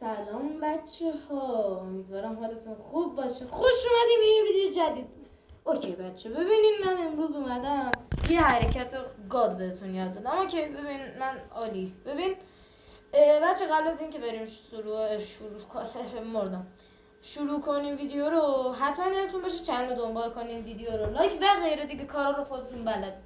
سلام بچه ها، امیدوارم حالتون خوب باشه. خوش اومدیم به یه ویدیو جدید. اوکی بچه، ببینیم من امروز اومدم یه حرکت گاد بهتون یاد بدم. اوکی ببین من عالی. ببین بچه، قبل از اینکه بریم شروع کنیم ویدیو رو، حتما یادتون باشه چنل رو دنبال کنین، ویدیو رو لایک و غیره دیگه کارا رو خودتون بلد.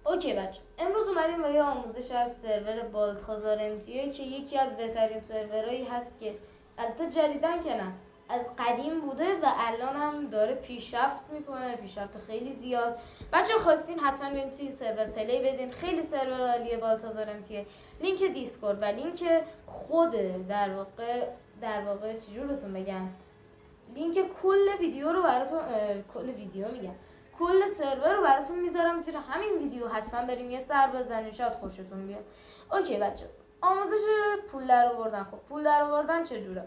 اوکی بچه، امروز اومدیم با یه آموزش از سرور بالتازار MTA که یکی از بهترین سرورهایی هست که البته جدیدن که نه، از قدیم بوده و الان هم داره پیشرفت میکنه، پیشرفت خیلی زیاد. بچه خواستین حتما بیاین توی سرور پلی بدین، خیلی سرور عالیه بالتازار MTA. لینک دیسکورد و لینک خود در واقع چجور بهتون بگم، لینک کل ویدیو رو براتون کل سرور رو براتون میذارم زیر همین ویدیو. حتما بریم یه سر بزنین، شاید خوشتون بیاد. اوکی بچه، آموزش پول در آوردن. خب پول در آوردن چجوره؟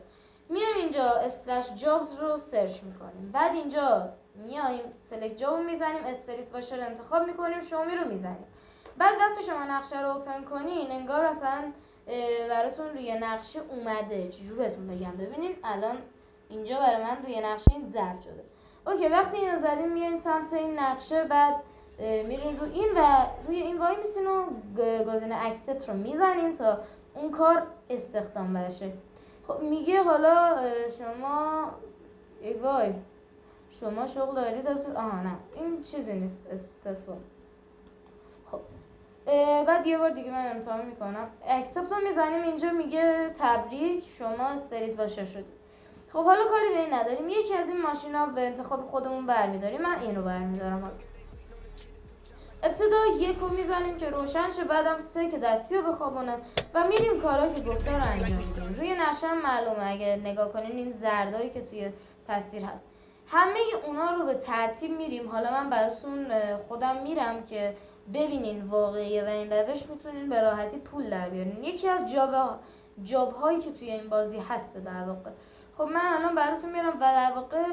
میایم اینجا اسلش جابز رو سرچ میکنیم، بعد اینجا میایم سلکت جاب رو میزنیم، استریت واشر انتخاب میکنیم، شومی رو میزنیم. بعد وقتی شما نقشه رو اوپن کنین انگار اصلا براتون روی نقشه اومده. چجور بهتون بگم؟ ببینین الان اینجا برای من روی نقشه این زرد شده. اوکی، وقتی اینو زدین میاین سمت این نقشه، بعد میرین رو این و روی این وای میسین و گزینه اکسپت رو میزنین تا اون کار استخدام بشه. خب میگه حالا شما شغل دارید؟ نه این چیزی نیست، استفاده. خب بعد یه بار دیگه من امتحان میکنم، اکسپت رو میزنیم. اینجا میگه تبریک شما استریت واشر شدید. خب حالا کاری به این نداریم، یکی از این ماشینا به انتخاب خودمون برمیداریم. من اینو برمیدارم. ابتدا 1 رو میزنیم که روشن شه، بعدم 3 که دستی رو بخوابونه و میریم کارا که گفته رو انجام میدیم. روی نقشه هم معلومه، اگه نگاه کنین این زردایی که توی تصویر هست همه اونا رو به ترتیب میریم. حالا من براتون خودم میرم که ببینین واقعیه و این روش میتونین به راحتی پول در بیارین. یکی از جاب هایی که توی این بازی هست در واقع. خب من الان براتون میرم و در واقع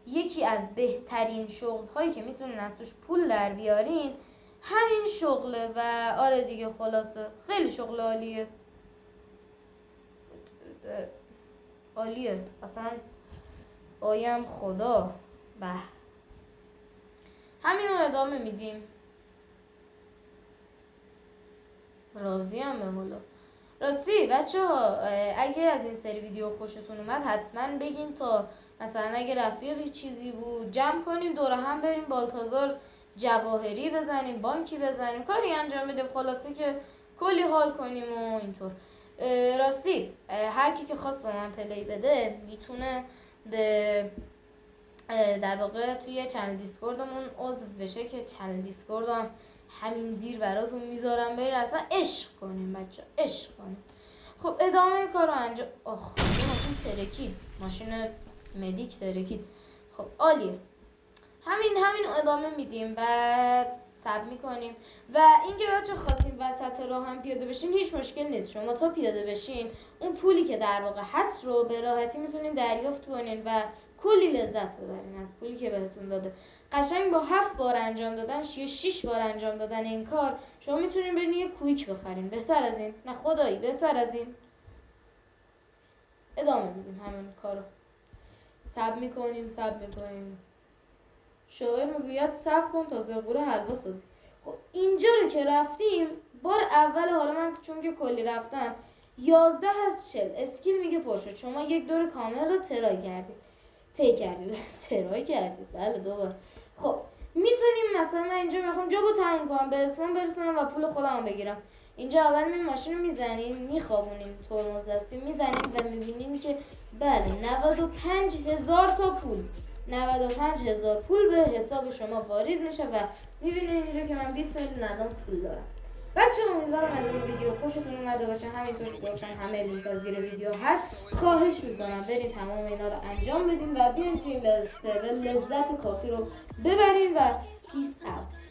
یکی از بهترین شغل هایی که میتونین از توش پول در بیارین همین شغله. و آره دیگه، خلاصه خیلی شغل عالیه اصلا. آیم خدا. به همین رو ادامه میدیم. راضی هم به مولا. راستی بچه ها، اگه از این سری ویدیو خوشتون اومد حتما بگین تا مثلا اگه رفیقی چیزی بود جمع کنیم دور هم بریم بالتازار جواهری بزنیم، بانکی بزنیم، کاری انجام بدیم، خلاصه که کلی حال کنیم و اینطور. راستی هر کی که خواست با من پلی بده میتونه به در واقع توی چنل دیسکوردمون عضو بشه که چنل دیسکوردم همین زیر براتون میذارم، برین اصلا عشق کنیم بچه، عشق کنیم. خب ادامه کار رو انجام. ماشین ترکید، ماشین مدیک ترکید. خب عالیه، همین ادامه میدیم، بعد سب میکنیم. و اینکه بچه خواستیم وسط راه هم پیاده بشین هیچ مشکل نیست. شما تا پیاده بشین اون پولی که در واقع هست رو به راحتی میتونین دریافت کنین و کلی لذت ببرین از پولی که بهتون داده. قشنگ با 7 بار انجام دادن یا 6 بار انجام دادن این کار شما میتونین برین یه کویک بخرین. بهتر از این نه خدایی، بهتر از این. ادامه میدیم همین کارو، سب میکنیم. شاعر میگوید صبر کن تا زغور حلوا سازی. خب اینجا رو که رفتیم بار اول، حالا من چون که کلی رفتم 11 از 40 اسکیل میگه پرشد. شما یک دور کامل رو طی کردید. بله دوبار. خب میتونیم مثلا من اینجا میخوام جابو تموم کنم، به اسمم برسونم و پول خودم بگیرم. اینجا اول می ماشین رو میزنیم، میخوابونیم، ترمز دستی میزنیم و میبینیم که بله 95,000 تا پول، 95,000 پول به حساب شما واریز میشه و میبینید اینجا که من 20 میلیون الان پول دارم. بچه امیدوارم از این ویدیو خوشتون اومده باشه. همینطور که گفتم همه لینک ها زیر ویدیو هست. خواهش میکنم برید تمام اینا رو انجام بدین و بیاین توی این لذت کافی رو ببرین و پیس اوت.